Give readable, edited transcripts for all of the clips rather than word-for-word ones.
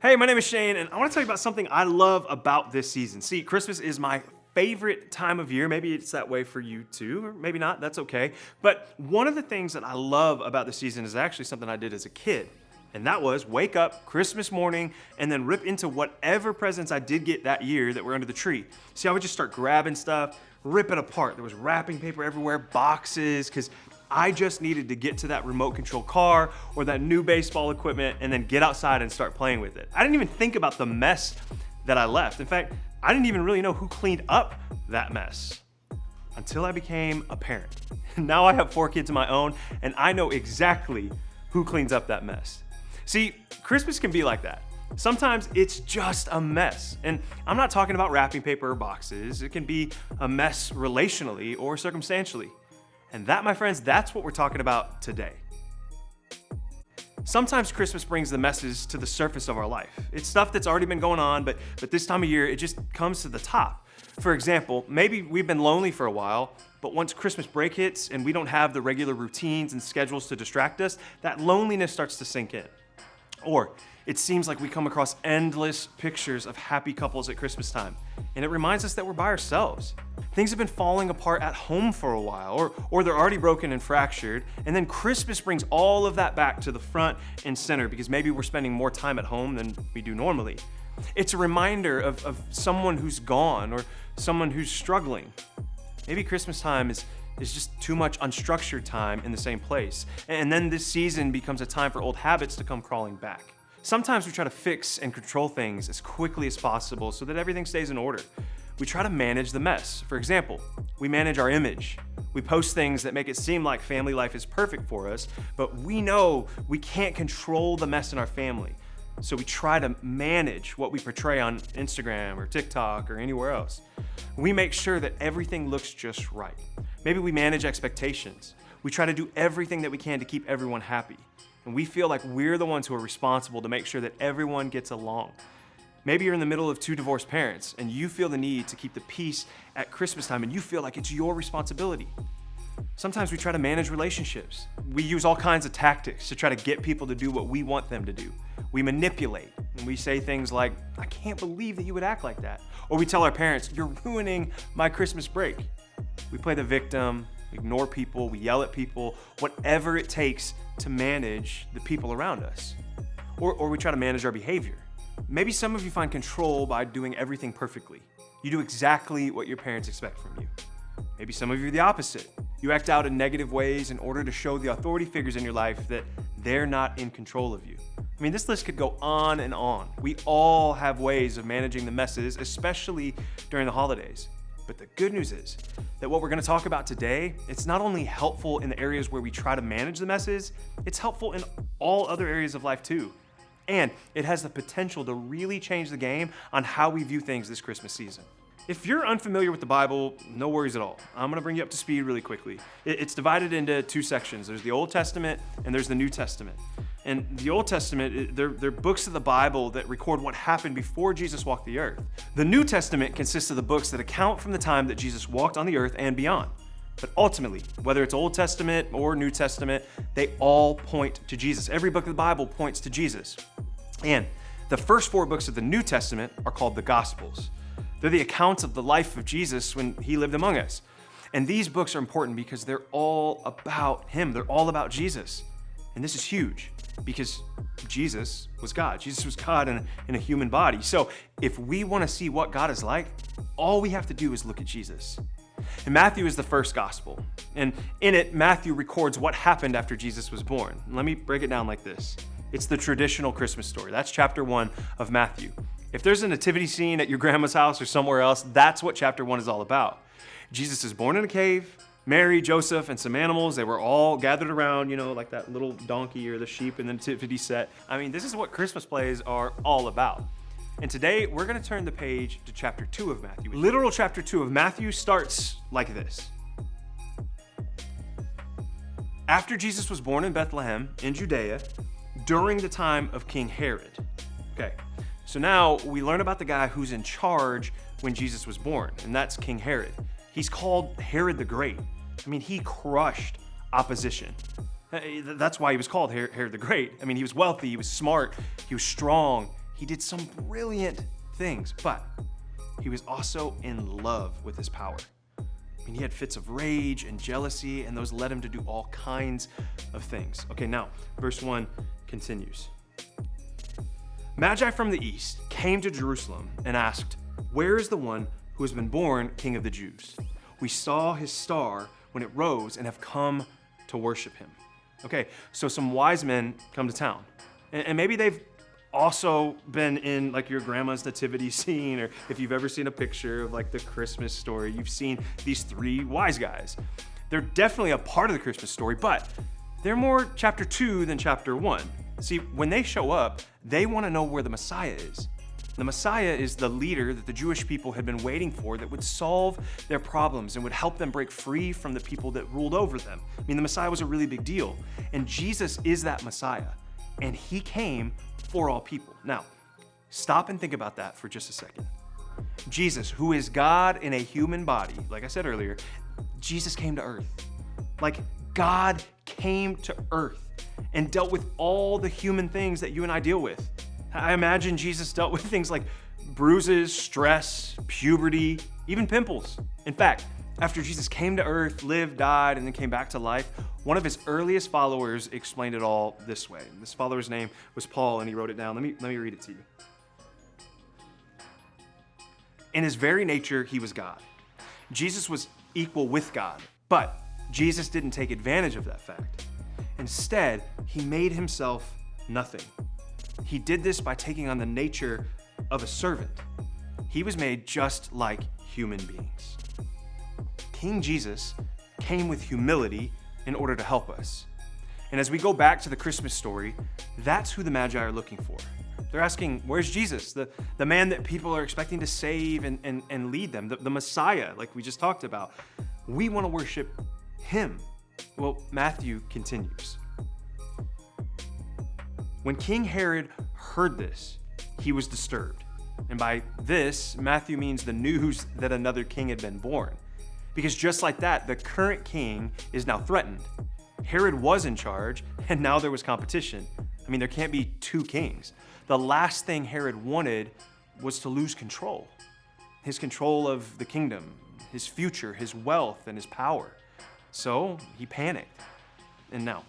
Hey, my name is Shane, and I want to tell you about something I love about this season. See, Christmas is my favorite time of year. Maybe it's that way for you too, or maybe not. That's okay. But one of the things that I love about the season is actually something I did as a kid. And that was wake up Christmas morning and then rip into whatever presents I did get that year that were under the tree. See, I would just start grabbing stuff, rip it apart. There was wrapping paper everywhere, boxes, because I just needed to get to that remote control car or that new baseball equipment and then get outside and start playing with it. I didn't even think about the mess that I left. In fact, I didn't even really know who cleaned up that mess until I became a parent. Now I have 4 kids of my own, and I know exactly who cleans up that mess. See, Christmas can be like that. Sometimes it's just a mess. And I'm not talking about wrapping paper or boxes. It can be a mess relationally or circumstantially. And that, my friends, that's what we're talking about today. Sometimes Christmas brings the messes to the surface of our life. It's stuff that's already been going on, but this time of year, it just comes to the top. For example, maybe we've been lonely for a while, but once Christmas break hits and we don't have the regular routines and schedules to distract us, that loneliness starts to sink in. Or it seems like we come across endless pictures of happy couples at Christmas time, and it reminds us that we're by ourselves. Things have been falling apart at home for a while, or they're already broken and fractured, and then Christmas brings all of that back to the front and center because maybe we're spending more time at home than we do normally. It's a reminder of someone who's gone or someone who's struggling. Maybe Christmas time is just too much unstructured time in the same place. And then this season becomes a time for old habits to come crawling back. Sometimes we try to fix and control things as quickly as possible so that everything stays in order. We try to manage the mess. For example, we manage our image. We post things that make it seem like family life is perfect for us, but we know we can't control the mess in our family. So we try to manage what we portray on Instagram or TikTok or anywhere else. We make sure that everything looks just right. Maybe we manage expectations. We try to do everything that we can to keep everyone happy. And we feel like we're the ones who are responsible to make sure that everyone gets along. Maybe you're in the middle of 2 divorced parents and you feel the need to keep the peace at Christmas time and you feel like it's your responsibility. Sometimes we try to manage relationships. We use all kinds of tactics to try to get people to do what we want them to do. We manipulate and we say things like, "I can't believe that you would act like that." Or we tell our parents, "You're ruining my Christmas break." We play the victim, we ignore people, we yell at people, whatever it takes to manage the people around us. Or we try to manage our behavior. Maybe some of you find control by doing everything perfectly. You do exactly what your parents expect from you. Maybe some of you are the opposite. You act out in negative ways in order to show the authority figures in your life that they're not in control of you. I mean, this list could go on and on. We all have ways of managing the messes, especially during the holidays. But the good news is that what we're going to talk about today, it's not only helpful in the areas where we try to manage the messes, it's helpful in all other areas of life too. And it has the potential to really change the game on how we view things this Christmas season. If you're unfamiliar with the Bible, no worries at all. I'm going to bring you up to speed really quickly. It's divided into 2 sections. There's the Old Testament and there's the New Testament. And the Old Testament, they're books of the Bible that record what happened before Jesus walked the earth. The New Testament consists of the books that account from the time that Jesus walked on the earth and beyond. But ultimately, whether it's Old Testament or New Testament, they all point to Jesus. Every book of the Bible points to Jesus. And the first 4 books of the New Testament are called the Gospels. They're the accounts of the life of Jesus when he lived among us. And these books are important because they're all about him. They're all about Jesus. And this is huge because Jesus was God. Jesus was God in a human body. So if we want to see what God is like, all we have to do is look at Jesus. And Matthew is the first gospel. And in it, Matthew records what happened after Jesus was born. Let me break it down like this. It's the traditional Christmas story. That's chapter 1 of Matthew. If there's a nativity scene at your grandma's house or somewhere else, that's what chapter 1 is all about. Jesus is born in a cave. Mary, Joseph, and some animals, they were all gathered around, like that little donkey or the sheep in the nativity set. I mean, this is what Christmas plays are all about. And today, we're going to turn the page to chapter 2 of Matthew. Literal chapter 2 of Matthew starts like this. After Jesus was born in Bethlehem in Judea, during the time of King Herod. Okay, so now we learn about the guy who's in charge when Jesus was born, and that's King Herod. He's called Herod the Great. I mean, he crushed opposition. That's why he was called Herod the Great. I mean, he was wealthy, he was smart, he was strong, He did some brilliant things, but he was also in love with his power. I mean, he had fits of rage and jealousy, and those led him to do all kinds of things. Okay, now, verse 1 continues. Magi from the east came to Jerusalem and asked, "Where is the one who has been born King of the Jews? We saw his star when it rose and have come to worship him." Okay, so some wise men come to town, and maybe they've also been in like your grandma's nativity scene, or if you've ever seen a picture of like the Christmas story, you've seen these three wise guys. They're definitely a part of the Christmas story, but they're more chapter 2 than chapter 1. See, when they show up, they want to know where the Messiah is. The Messiah is the leader that the Jewish people had been waiting for, that would solve their problems and would help them break free from the people that ruled over them. I mean, the Messiah was a really big deal, and Jesus is that Messiah, and he came for all people. Now, stop and think about that for just a second. Jesus, who is God in a human body, like I said earlier, Jesus came to earth. Like, God came to earth and dealt with all the human things that you and I deal with. I imagine Jesus dealt with things like bruises, stress, puberty, even pimples. In fact, after Jesus came to earth, lived, died, and then came back to life, one of his earliest followers explained it all this way. This follower's name was Paul, and he wrote it down. Let me read it to you. In his very nature, he was God. Jesus was equal with God, but Jesus didn't take advantage of that fact. Instead, he made himself nothing. He did this by taking on the nature of a servant. He was made just like human beings. King Jesus came with humility in order to help us. And as we go back to the Christmas story, that's who the Magi are looking for. They're asking, where's Jesus, the man that people are expecting to save and lead them, the Messiah, like we just talked about. We want to worship him. Well, Matthew continues. When King Herod heard this, he was disturbed. And by this, Matthew means the news that another king had been born. Because just like that, the current king is now threatened. Herod was in charge, and now there was competition. I mean, there can't be two kings. The last thing Herod wanted was to lose control. His control of the kingdom, his future, his wealth, and his power. So he panicked. And now,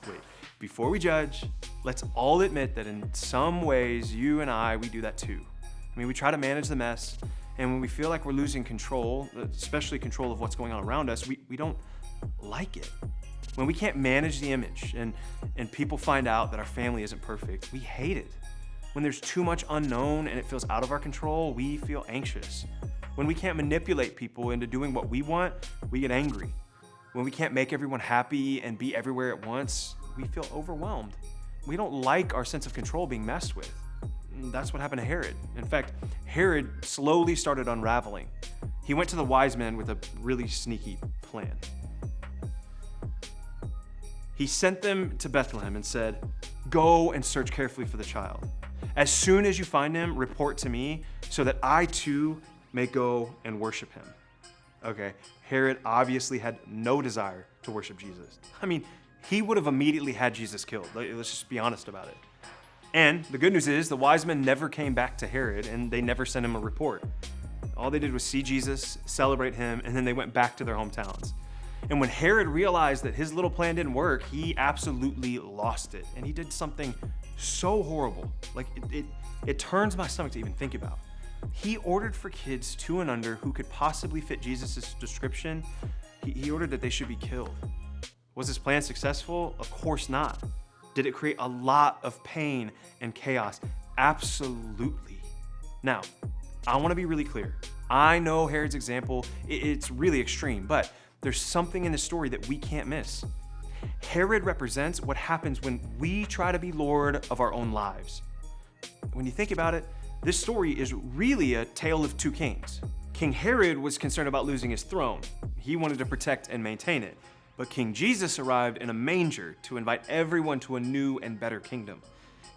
wait, before we judge, let's all admit that in some ways, you and I, we do that too. I mean, we try to manage the mess, and when we feel like we're losing control, especially control of what's going on around us, we don't like it. When we can't manage the image and people find out that our family isn't perfect, we hate it. When there's too much unknown and it feels out of our control, we feel anxious. When we can't manipulate people into doing what we want, we get angry. When we can't make everyone happy and be everywhere at once, we feel overwhelmed. We don't like our sense of control being messed with. That's what happened to Herod. In fact, Herod slowly started unraveling. He went to the wise men with a really sneaky plan. He sent them to Bethlehem and said, "Go and search carefully for the child. As soon as you find him, report to me so that I too may go and worship him." Okay, Herod obviously had no desire to worship Jesus. I mean, he would have immediately had Jesus killed. Let's just be honest about it. And the good news is the wise men never came back to Herod, and they never sent him a report. All they did was see Jesus, celebrate him, and then they went back to their hometowns. And when Herod realized that his little plan didn't work, he absolutely lost it. And he did something so horrible. Like, it turns my stomach to even think about. He ordered for kids 2 and under who could possibly fit Jesus' description. He ordered that they should be killed. Was his plan successful? Of course not. Did it create a lot of pain and chaos? Absolutely. Now, I want to be really clear. I know Herod's example, it's really extreme, but there's something in the story that we can't miss. Herod represents what happens when we try to be Lord of our own lives. When you think about it, this story is really a tale of 2 kings. King Herod was concerned about losing his throne. He wanted to protect and maintain it. But King Jesus arrived in a manger to invite everyone to a new and better kingdom.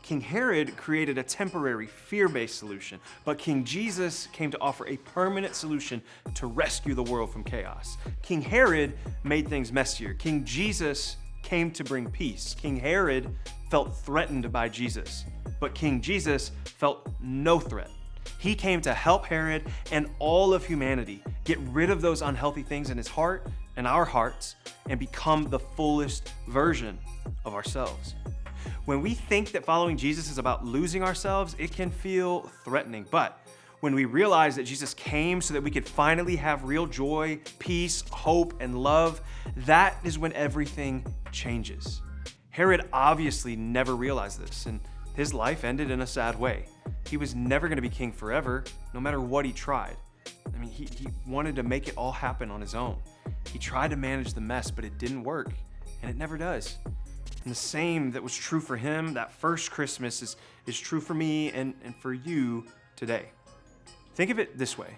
King Herod created a temporary, fear-based solution, but King Jesus came to offer a permanent solution to rescue the world from chaos. King Herod made things messier. King Jesus came to bring peace. King Herod felt threatened by Jesus, but King Jesus felt no threat. He came to help Herod and all of humanity get rid of those unhealthy things in his heart and our hearts and become the fullest version of ourselves. When we think that following Jesus is about losing ourselves, it can feel threatening. But when we realize that Jesus came so that we could finally have real joy, peace, hope, and love, that is when everything changes. Herod obviously never realized this, and his life ended in a sad way. He was never going to be king forever, no matter what he tried. I mean, he wanted to make it all happen on his own. He tried to manage the mess, but it didn't work, and it never does. And the same that was true for him that first Christmas is true for me and for you today. Think of it this way.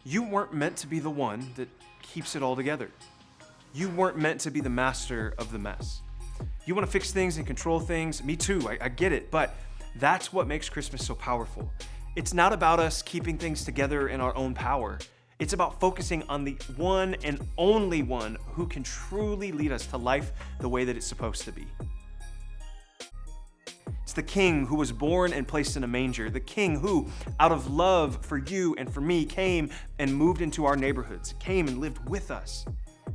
You weren't meant to be the one that keeps it all together. You weren't meant to be the master of the mess. You want to fix things and control things. Me too, I get it, but that's what makes Christmas so powerful. It's not about us keeping things together in our own power. It's about focusing on the one and only one who can truly lead us to life the way that it's supposed to be. It's the King who was born and placed in a manger, the King who, out of love for you and for me, came and moved into our neighborhoods, came and lived with us.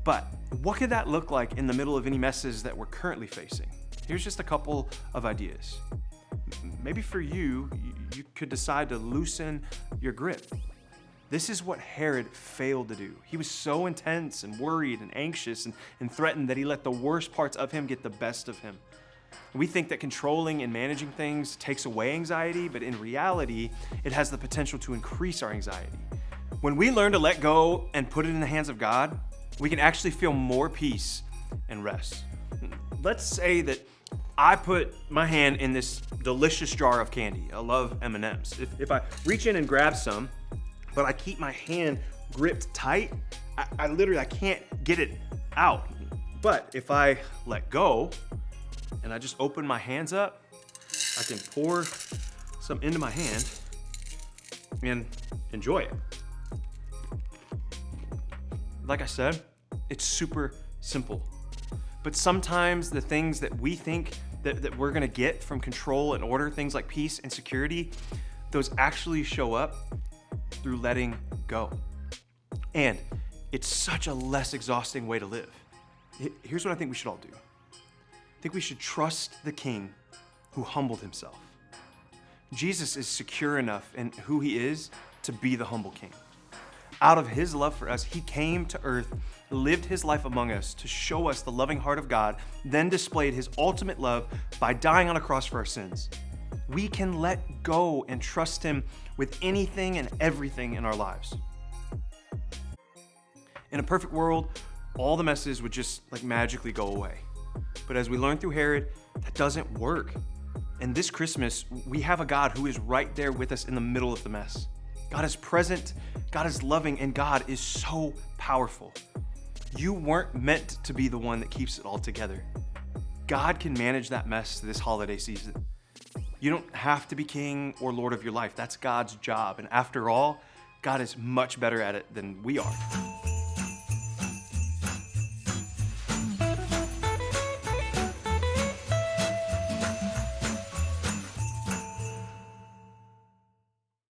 But what could that look like in the middle of any messes that we're currently facing? Here's just a couple of ideas. Maybe for you, you could decide to loosen your grip. This is what Herod failed to do. He was so intense and worried and anxious and threatened that he let the worst parts of him get the best of him. We think that controlling and managing things takes away anxiety, but in reality, it has the potential to increase our anxiety. When we learn to let go and put it in the hands of God, we can actually feel more peace and rest. Let's say that I put my hand in this delicious jar of candy. I love M&Ms. If I reach in and grab some, but I keep my hand gripped tight, I can't get it out. But if I let go and I just open my hands up, I can pour some into my hand and enjoy it. Like I said, it's super simple. But sometimes the things that we think that we're gonna get from control and order, things like peace and security, those actually show up through letting go. And it's such a less exhausting way to live. Here's what I think we should all do. I think we should trust the King who humbled himself. Jesus is secure enough in who he is to be the humble King. Out of his love for us, he came to earth, lived his life among us to show us the loving heart of God, then displayed his ultimate love by dying on a cross for our sins. We can let go and trust him with anything and everything in our lives. In a perfect world, all the messes would just magically go away. But as we learned through Herod, that doesn't work. And this Christmas, we have a God who is right there with us in the middle of the mess. God is present, God is loving, and God is so powerful. You weren't meant to be the one that keeps it all together. God can manage that mess this holiday season. You don't have to be king or lord of your life. That's God's job. And after all, God is much better at it than we are.